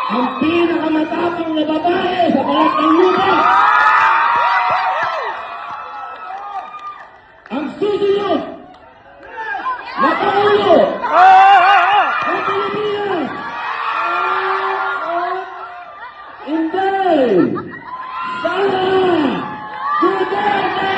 ang pinakamatapang na babae sa balat ng lupa. Ang susunod na Pangulo ng Pilipinas. Inday Sara Duterte!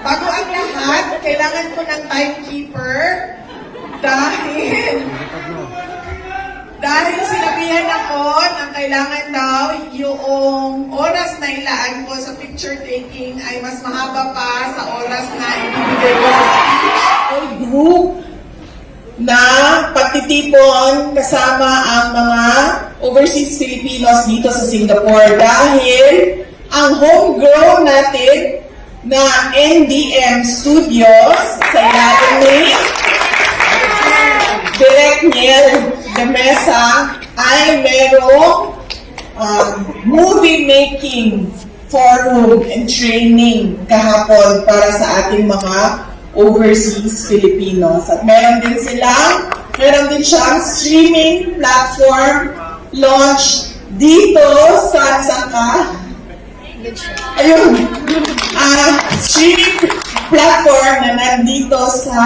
Bago ang lahat, kailangan ko ng timekeeper dahil sinabihan ako na kailangan daw yung oras na ilaan ko sa picture taking ay mas mahaba pa sa oras na ibibigay ko sa speech. All group na pagtitipon kasama ang mga overseas Filipinos dito sa Singapore dahil ang homegrown natin na NDM Studios sa ilalim ni Direk Niel de Mesa ay merong movie making forum and training kahapon para sa ating mga overseas Filipinos. At meron din siyang streaming platform launch dito sa streaming platform na nandito sa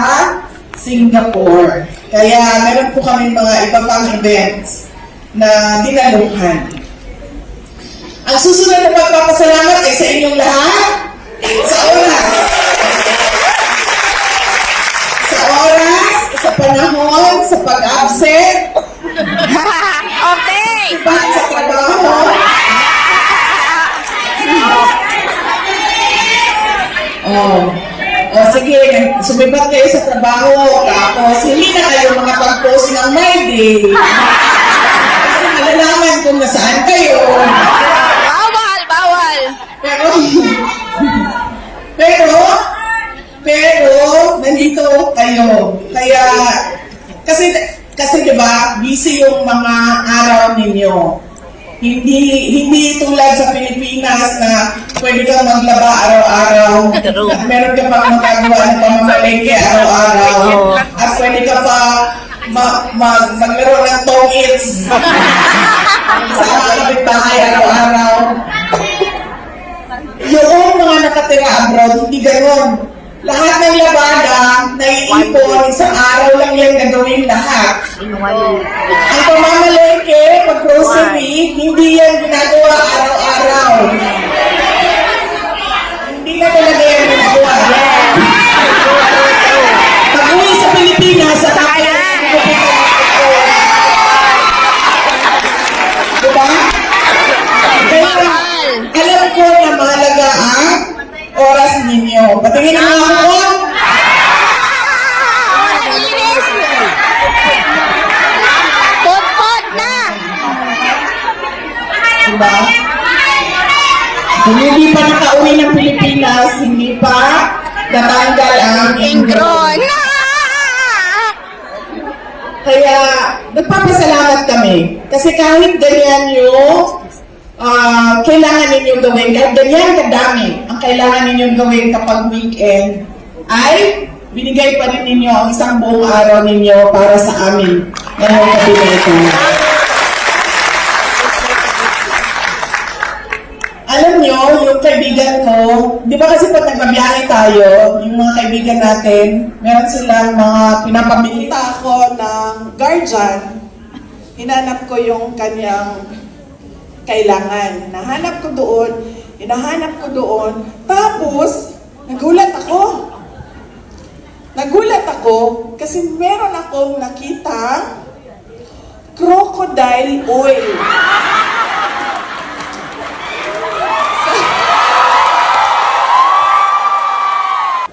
Singapore. Kaya meron po kami mga iba pang events na dinaluhan. Ang susunod na pagpapasalamat ay sa inyong lahat sa oras, sa panahon, sa pag-absent, sa trabaho, sige, sumibat kayo sa trabaho, tapos hindi na kayo makapag-post ng my day. Kasi malalaman kung nasaan kayo. Bawal! Pero, nandito kayo. Kaya, kasi diba, busy yung mga araw ninyo. Hindi tulad sa Pilipinas na pwede kang maglaba araw-araw. At meron ka pang magagawa ng pamamalengke araw-araw. At pwede ka pa maglaro ng tong-its sa mga kapitbahay araw-araw. Yung mga nakatira abroad, hindi ganon. Lahat ng labada, naiipon, isang araw lang yan gagawin lahat. Ang pamamalengke, pag-grocery, hindi yan ginagawa araw-araw. Hindi na talaga yan ginagawa. Pag-uwi sa Pilipinas, sa tayo, diba? Kaya, alam ko na mahalaga ang oras ninyo. Patingin naman ako. Pot na! Diba? Kung hindi pa nakauwi ng Pilipinas, hindi pa natanggal ang ingron. Kaya, nagpapasalamat kami. Kasi kahit ganyan yung kailangan ninyong gawin, kahit ganyan kadami ang kailangan ninyong gawin kapag weekend, ay binigay pa rin ninyo ang isang buong araw ninyo para sa amin ngayong gabi na ito. Alam nyo, yung kaibigan ko, di ba kasi pag nagbabiyahe tayo, yung mga kaibigan natin, meron silang mga pinapabilita ako ng guardian, hinanap ko yung kanyang kailangan. Hinahanap ko doon, tapos, nagulat ako kasi meron akong nakita crocodile oil.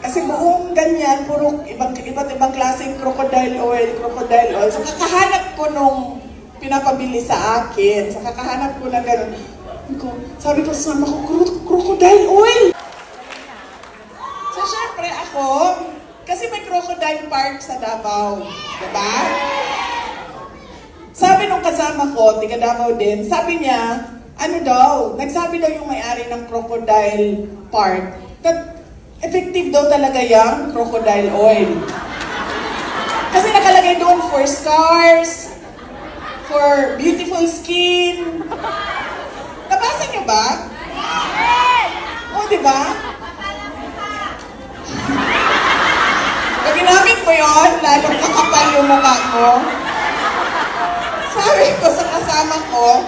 Kasi buong ganyan, puro iba't ibang klaseng crocodile oil. So kakahanap ko nung pinapabili sa akin. So kakahanap ko na gano'n. Sabi ko, sama ko, crocodile oil! So syempre ako, kasi may crocodile park sa Davao. Diba? Sabi nung kasama ko, tiga Davao din, sabi niya, nagsabi daw yung may-ari ng crocodile park, that effective daw talaga yung crocodile oil. Kasi nakalagay doon for scars, for beautiful skin. Nabasa niyo ba? O, diba? Pag ginamit mo yun, lalong kakapal yung mukha ko. Sabi ko sa kasama ko,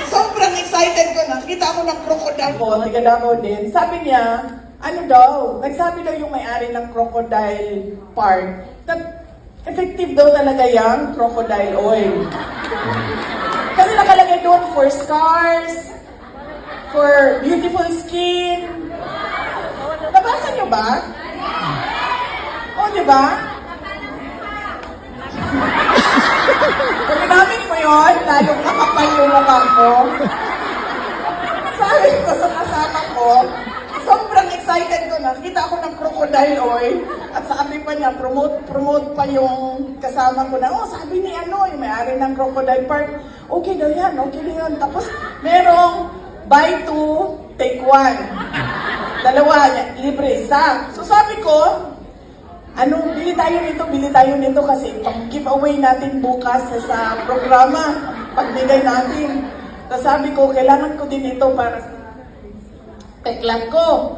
sobrang excited ko, nakita ko ng crocodile ko, tiga Davao din. Sabi niya, nagsabi daw yung may-ari ng crocodile park, that effective daw talaga yung crocodile oil. Kasi nakalagay doon for scars, for beautiful skin. Nabasa niyo ba? O, diba? Pag ginamit mo yun, lalong nakapal yung mukha ko. Sabi ko sa kasama ko, sobrang excited ko, nakita ako ng crocodile oil at sabi pa niya, promote pa yung kasama ko na, sabi ni yung may-ari ng crocodile park, okay daw yan. Tapos merong buy two, take one. Dalawa, libre isa. So sabi ko, bili tayo nito kasi pang-giveaway natin bukas sa programa, pagbigay natin. Tapos sabi ko, kailangan ko din ito para sa teklat ko.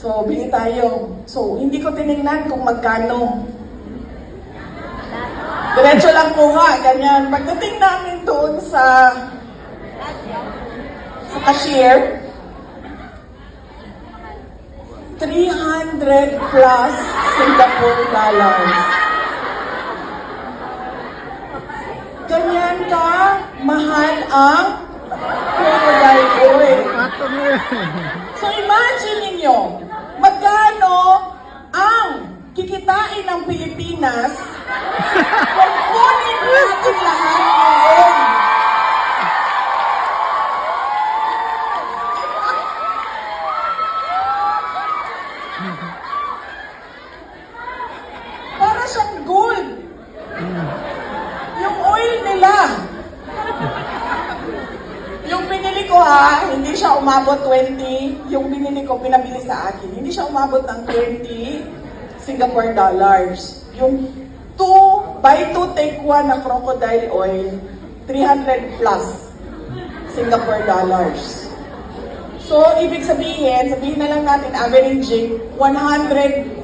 So, bili tayo. So, hindi ko tinignan kung magkano. Diretso lang kuha, ganyan. Pagdating namin doon sa cashier, 300 plus Singapore dollars. Ganyan ka, mahal ang crocodile oil. So imagine ninyo, magkano ang kikitain ng Pilipinas kung kunin natin lahat ngayon. Para siyang gold. Yung oil nila. Yung binili ko hindi siya umabot 20. Yung binili ko, pinabili sa akin. Hindi siya umabot ng 20 Singapore dollars. Yung buy 2, take 1 na crocodile oil, 300 plus Singapore dollars. So, ibig sabihin na lang natin, averaging 100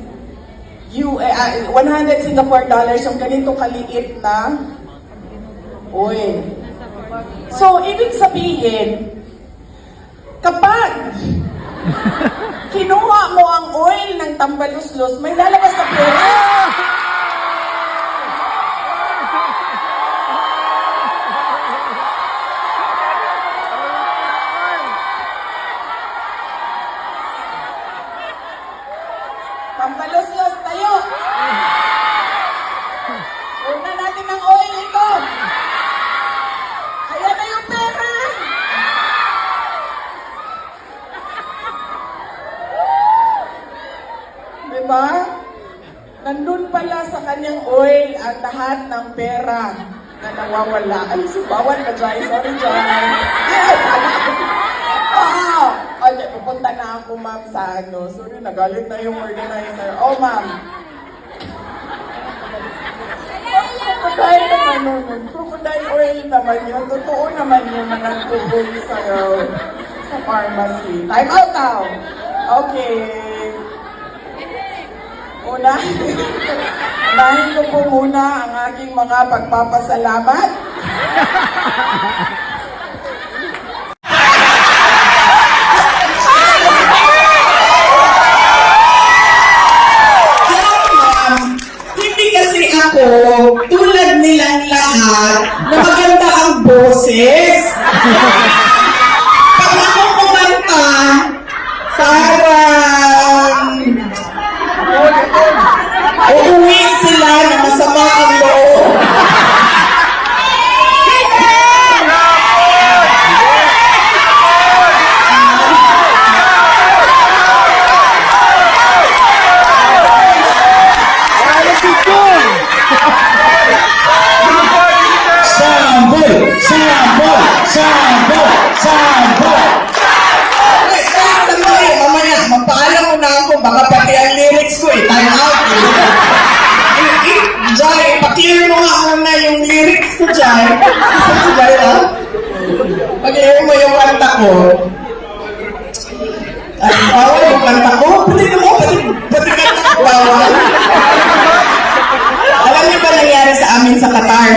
Singapore dollars yung ganito kaliit na oil. So, ibig sabihin, kapag kinuha mo ang oil ng Tambaluslos, may lalabas na pera. Tambaluslos tayo. Una natin ang oil ito. Ayan na yung pera. Diba? Nandun pala sa kanyang oil ang lahat ng pera na nawawala. Ay, si bawal ka, Jai. Sorry, Jai. Pupunta na ako, ma'am, sa Sorry, nagalit na yung organizer. Ma'am. Crocodile naman crocodile oil naman yun. Totoo naman yun na nagtubog sa'yo. Sa pharmacy. Time out now. Okay. Unahin ko po muna ang aking mga pagpapasalamat. Hindi kasi ako, tulad nilang lahat, na maganda ang boses. Pag ako kumanta, parang uuwi sila na masama ang loob. Sample! Sample! Sample! Sample! Sandali, mamaya, magpaalam mo na ako, baka pati ang lyrics ko time out Jai, pakilin mo nga muna yung lyrics ko, Jai. Sige, Jai, ha? Pakilin mo yung kanta ko. Ay, bawal yung kanta ko? Pati kanta ko, bawal. Alam niyo ba nangyari sa amin sa Qatar?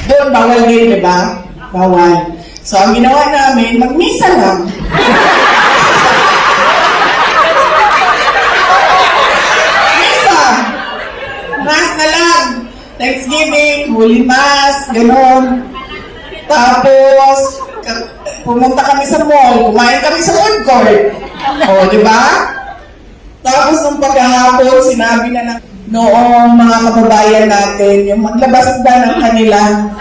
Doon, bawal din, di ba? Bawal. So, ang ginawa namin, magmisa lang. Misa! Mass na lang. Thanksgiving, Holy Mass, gano'n. Tapos, pumunta kami sa mall, kumain kami sa food court. O, di ba? Tapos, nung paghahapon, sinabi na ng noong mga kababayan natin, yung maglabas ba ng kanilang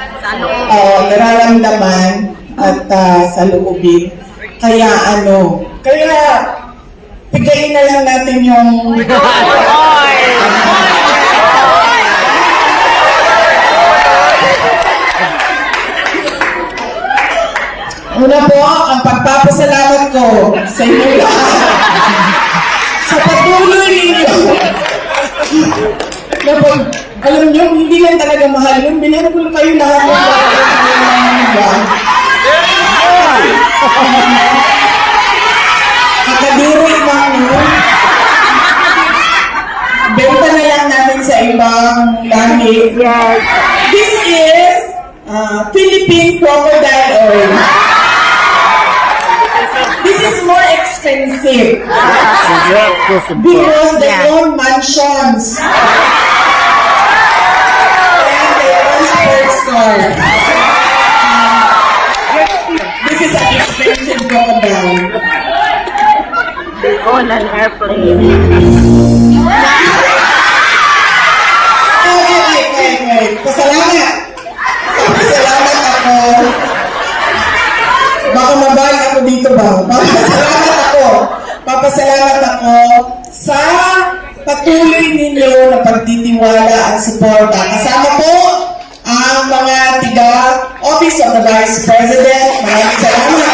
nararamdaman at saloobin. Kaya pigayin na lang natin yung una po, ang pagpapasalamat ko sa inyo lahat sa patuloy ninyo. Alam nyo, hindi lang talaga mahal yun. Bilhan ko kayo lahat ng Kakadiri lang yun. Benta na lang natin sa ibang lahi. This is Philippine crocodile oil. This is more expensive because they own mansions. This is an expensive crocodile. On an airplane. Wait. Pasalamat ako. Baka mabalik ako dito ba? Papasalamat ako sa patuloy ninyo na pagtitiwala at suporta. Kasama po ang mga tiga Office of the Vice President. Maraming salamat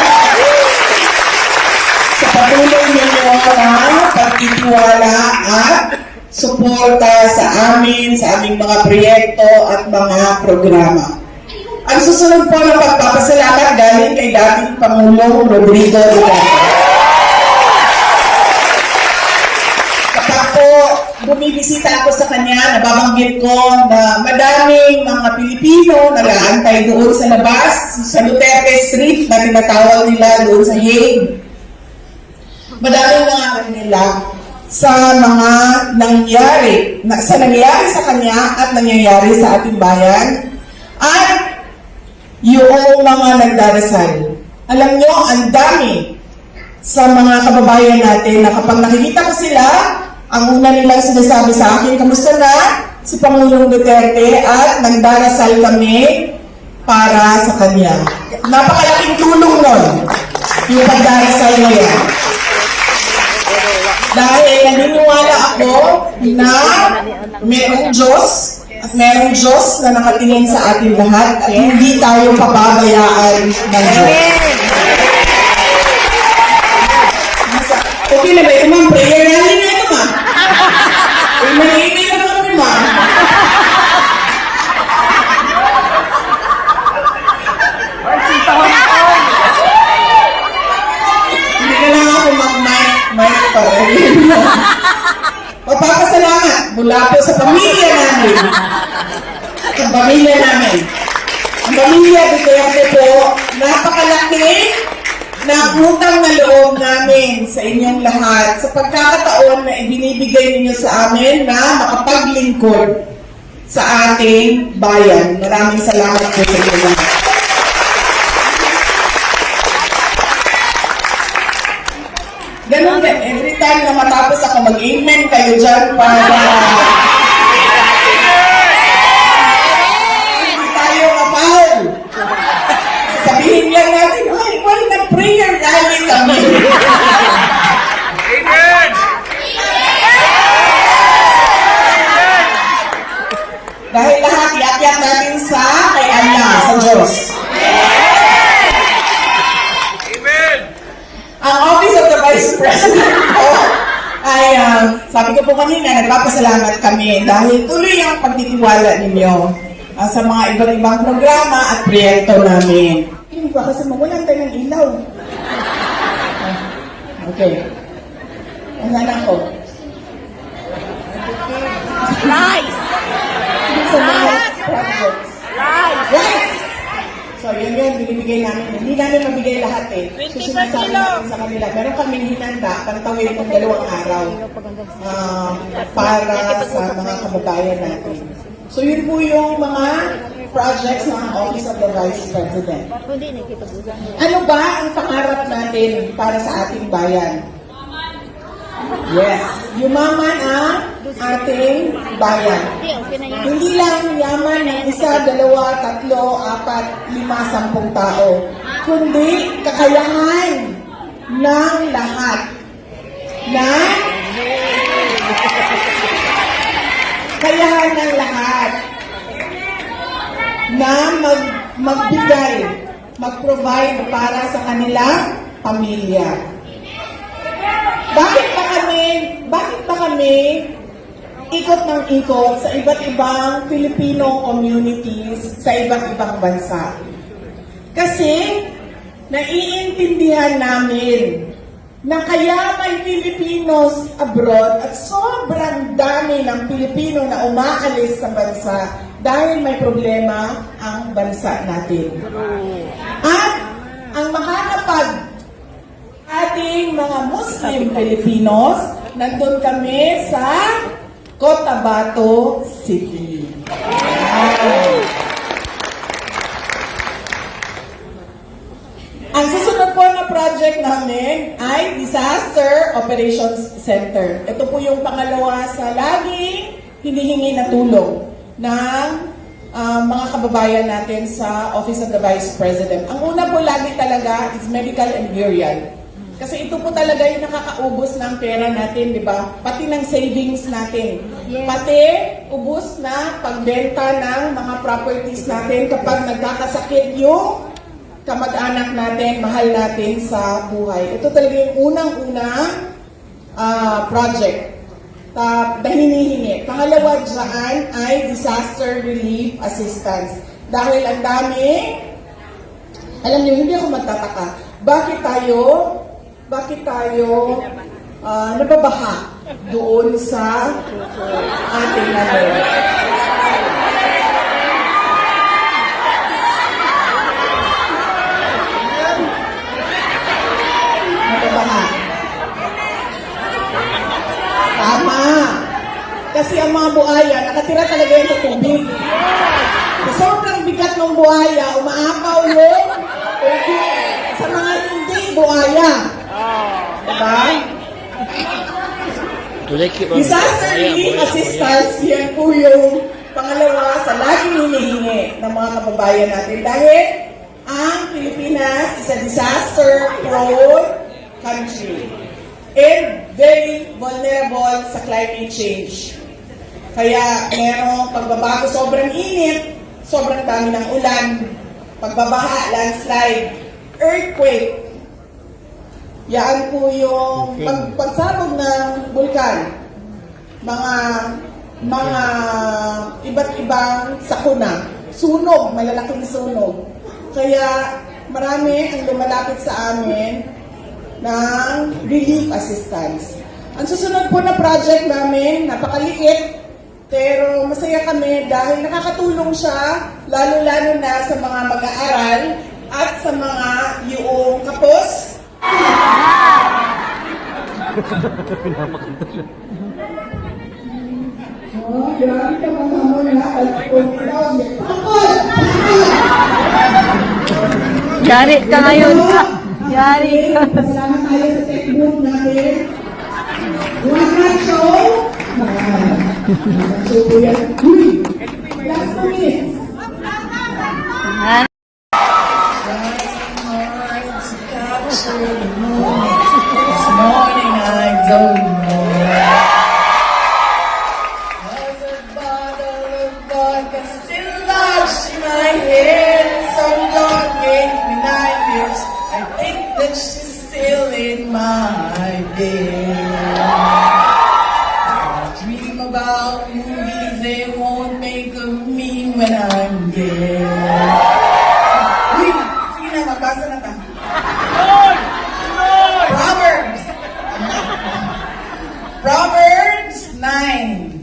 sa patuloy ninyo na pagtitiwala at suporta sa amin, sa aming mga proyekto at mga programa. Ang susunod po ng pagpapasalamat galing kay dating Pangulong Rodrigo Duterte. Kapag po bumibisita ako sa kanya, nababanggit ko na madaming mga Pilipino nag-aantay doon sa labas, sa Duterte Street na tinatawag nila doon sa Hague. Madaming mga kanila sa mga nangyari sa kanya at nangyayari sa ating bayan at yung mga nagdarasal. Alam nyo, ang dami sa mga kababayan natin na kapag nakikita ko sila, ang una nilang sinasabi sa akin, kamusta na si Pangulong Duterte at nagdarasal kami para sa kanya. Napakalaking tulong nun, yung pagdarasal na yan. Dahil naniniwala ako na mayroong Diyos at mayroong Diyos na nakatingin sa ating lahat at hindi tayo pababayaan ng Diyos. Okay na ba ito, ma'am? Prayer rally na ito, ma'am. Manahimik na kami, ma'am. mula po sa pamilya namin. Ang pamilya namin. Ang pamilya Duterte po, napakalaki na utang na loob namin sa inyong lahat sa pagkakataon na ibinibigay ninyo sa amin na makapaglingkod sa ating bayan. Maraming salamat po sa inyo lahat. Ganun din, every time na matapos ako mag-amen kayo dyan para hindi tayo kapal. Sabihin lang natin, ay, well, nag-prayer rally kami. Amen! Dahil lahat yak-yak natin sa kay Allah, sa Diyos. Amen! Ang Office of the Vice President po ay, sabi ko po kanina, nagpapasalamat kami dahil tuloy ang pagtitiwala ninyo sa mga iba't ibang programa at proyekto namin. Hindi ba kasi mawalan tayo ng ilaw? Okay. Ayan ako. Lies! Sa mga projects. Lies! Yes! So, yun, binibigay namin. Hindi namin mabigay lahat eh. So, 20 sinasabi kilo. namin sa kanila. Meron kaming hinanda, pantawin ng 2 araw para sa mga kababayan natin. So, yun po yung mga projects ng Office of the Vice President. Hindi, nakikita Ano ba ang pangarap natin para sa ating bayan? Yes, yumaman ang ating bayan. Hindi, okay na yan. Hindi lang yaman ng 1, 2, 3, 4, 5, 10 tao, kundi kakayahan ng lahat na kayahan ng lahat na magbigay, mag-provide para sa kanilang pamilya. Bakit ba kami ikot ng ikot sa iba't ibang Filipino communities sa iba't ibang bansa? Kasi naiintindihan namin na kaya may Filipinos abroad at sobrang dami ng Pilipino na umaalis sa bansa dahil may problema ang bansa natin. At ang makakapag ating mga Muslim Filipinos, nandun kami sa Cotabato City. Ang susunod po na project namin ay Disaster Operations Center. Ito po yung pangalawa sa laging hinihingi na tulong ng mga kababayan natin sa Office of the Vice President. Ang una po lagi talaga is medical and burial. Kasi ito po talaga yung nakakaubos ng pera natin, di ba? Pati ng savings natin. Yes. Pati ubos na pagbenta ng mga properties natin kapag nagkakasakit yung kamag-anak natin, mahal natin sa buhay. Ito talaga yung unang-unang project na hinihingi. Pangalawa dyan ay disaster relief assistance. Dahil ang dami, alam niyo, hindi ako magtataka. Bakit tayo nababaha doon sa ating natin? Nababaha. Tama. Kasi ang mga buhaya, nakatira talaga yan sa tubig. Sa sobrang bigat ng buhaya, umaapaw yung sa mga hindi buhaya. Diba? Disaster relief assistance, yan po yung pangalawa sa laging hinihingi ng mga kababayan natin. Dahil ang Pilipinas is a disaster-prone country and very vulnerable sa climate change. Kaya merong pagbabago, sobrang init, sobrang dami ng ulan, pagbabaha, landslide, earthquake. Yan po yung pagsabog ng bulkan, mga iba't ibang sakuna, sunog, malalaking sunog. Kaya marami ang lumalapit sa amin ng relief assistance. Ang susunod po na project namin, napakaliit, Pero masaya kami dahil nakakatulong siya, lalo-lalo na sa mga mag-aaral at sa mga yung kapos. Oh, grabe ka mga muna. Yari ka ngayon. Yari ka. Kasama tayo sa textbook natin. One man show. So, kuya. Uy! Last minute. Yan. This morning I don't know. There's a bottle of vodka still lodged in my head. Some dog gave me nightmares. I think that she's still in my bed. I dream about movies they won't make of me when I'm dead. Uy, sige na, magbasa na ta. Proverbs 9,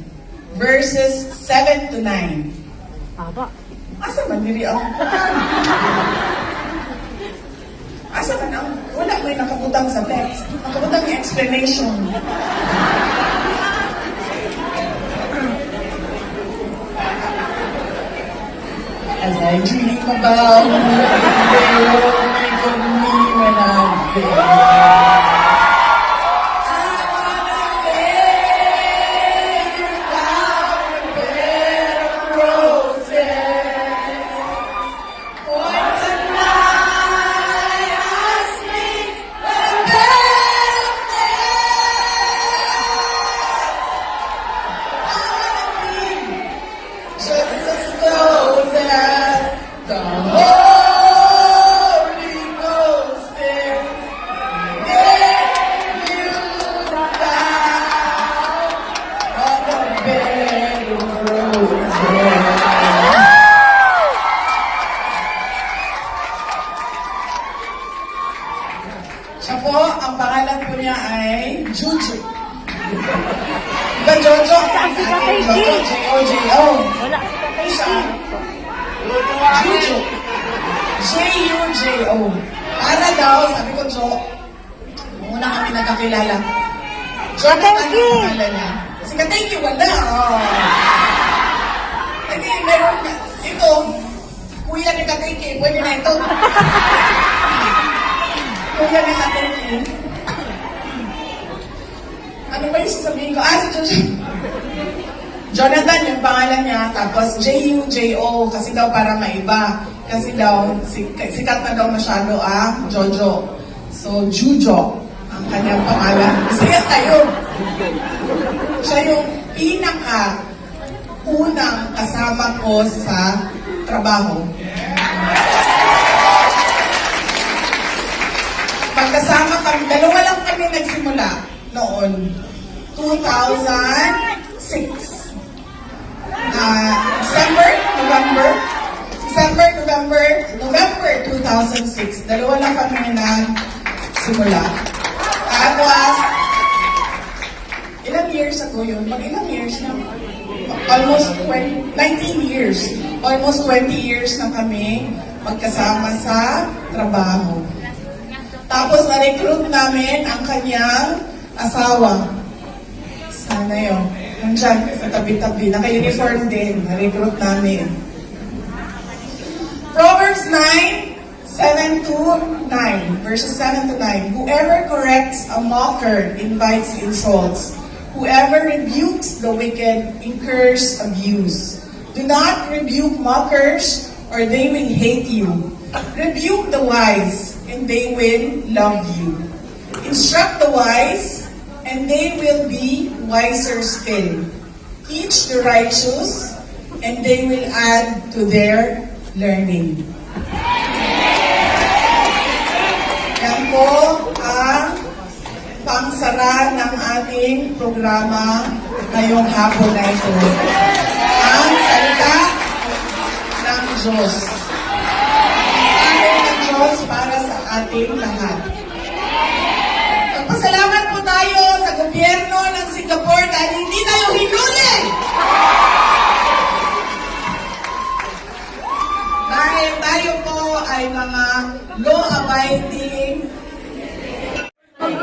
verses 7 to 9. Aba. Asa man diri ang Asa man ang wala may nakabutang sa text. Nakabutang yung explanation. As I dream about movies, they won't make of me when I'm dead. Just as close as the Holy Ghost is. Make you down on the bed of roses. Siya po, ang pangalan po niya ay Juju. Diba Jojo? Si Tatay G. Jojo, J-O-J-O. Wala si Tatay G. Juju. J-U-J-O. Para daw, sabi ko, Jo, muna kami nagkakilala. Jonathan ang pangalan niya. Si Katengki, wala. Oh. Hindi, meron ka. Ito, kuya ni Katengki, pwede na ito. Kuya ni Katengki. Ano ba yung sasabihin ko? Si Jojo. Jonathan yung pangalan niya, tapos J-U-J-O, kasi daw para maiba. Kasi daw, sikat na daw masyado ang Jojo. So, Jujo, ang kanyang pangalan. Masaya tayo. Siya yung unang kasama ko sa trabaho. Pagkasama kami, dalawa lang kami nagsimula noon. 2006. November 2006. Dalawa lang kami na simula. Tapos, ilang years ago yun? Ilang years na? Almost 19 years. Almost 20 years na kami magkasama sa trabaho. Tapos, na-recruit namin ang kanyang asawa. Sana yun. Nandiyan, sa tabi-tabi. Naka-uniform din. Na-recruit namin. Proverbs 9, 7 to 9. Verses 7 to 9. Whoever corrects a mocker invites insults. Whoever rebukes the wicked incurs abuse. Do not rebuke mockers, or they will hate you. Rebuke the wise, and they will love you. Instruct the wise, and they will be wiser still. Teach the righteous, and they will add to their learning. Yan po ang pangsara ng ating programa ngayong hapon na ito. Ang salita ng Diyos. Salita ng Diyos para sa ating lahat. Pasalamat po tayo sa gobyerno ng Singapore dahil hindi tayo hinuli! lighting. You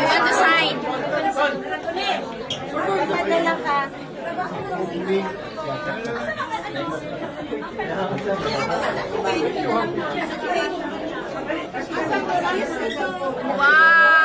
want to sign? Padala ka. Wow!